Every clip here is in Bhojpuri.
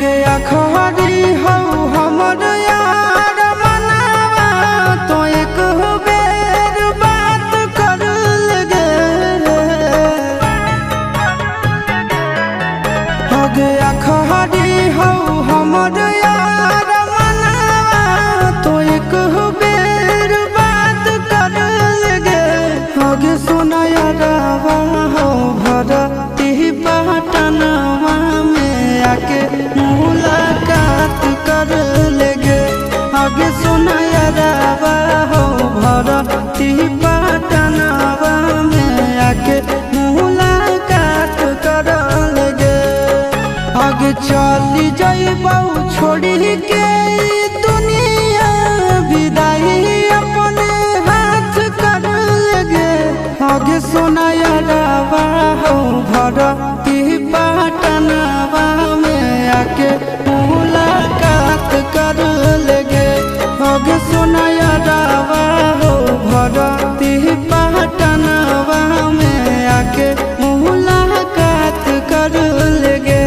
हगे अखबारी हो हमर यार मनावा तो एक बेर बात कर लगे। हगे अखबारी हो हमर यार मनावा तो एक बेर बात कर लगे। हगे सोना यारवा हो भरती पटनवा में आके मुलाकात कर लेगे। आगे सुना यारवा हो भरती पटनवा में आके मुलाकात कर लेगे। आगे चली जाइबौ छोड़ी के दुनिया विदाई अपने हाथ कर लेगे। आगे सुना यारवा हो भरती पटनवा में आके मुलाकात कर लेगे। आगे सुना यारवा हो भरती पटनवा में आके मुलाकात कर लेगे।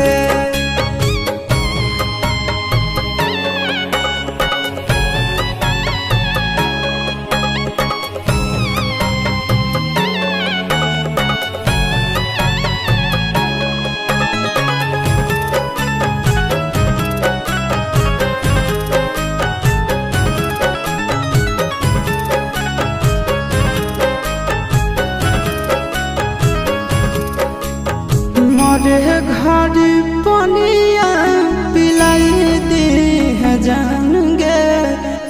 मरे घड़ी पनिया पिलाई दी है जान गे।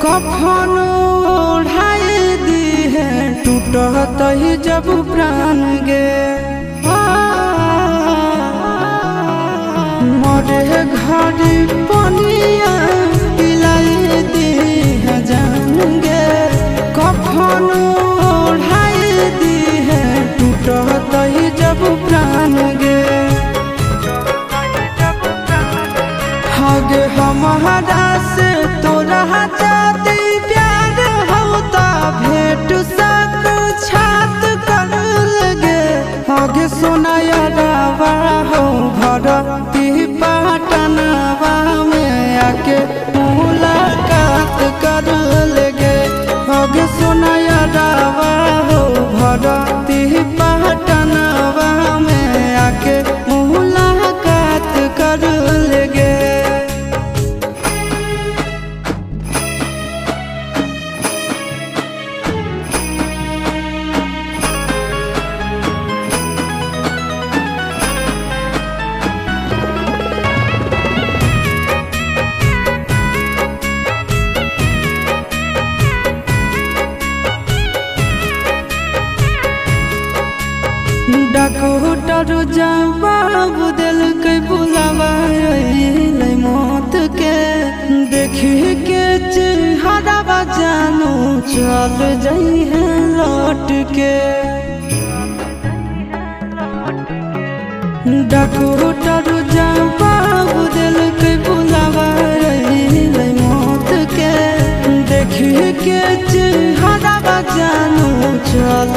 कफन ओढ़ाई दी है टूटत ही जब प्राण गे। मरे घड़ी पनिया पिलाई दी है जान गे। कफन ओढ़ाई दी है टूटत ही जब प्राण गे। हगे हमारा से तोरा जाती प्यार होता भेंट साक्षात कर लगे। हगे सोना यारवा हो भरती पटनवा में आके मुलाकात कर लेगे। हगे सोना यारवा हो भरती पटनवा में आके मुलाकात कर लेगे। डॉक्टर जवाब दिल के बुलावा अइले मौत के। देखी के चेहरा जानू चल जाई है लौट के। डॉक्टर जवाब दिल के बुलावा अइले मौत के। देखी के चेहरा जानू चल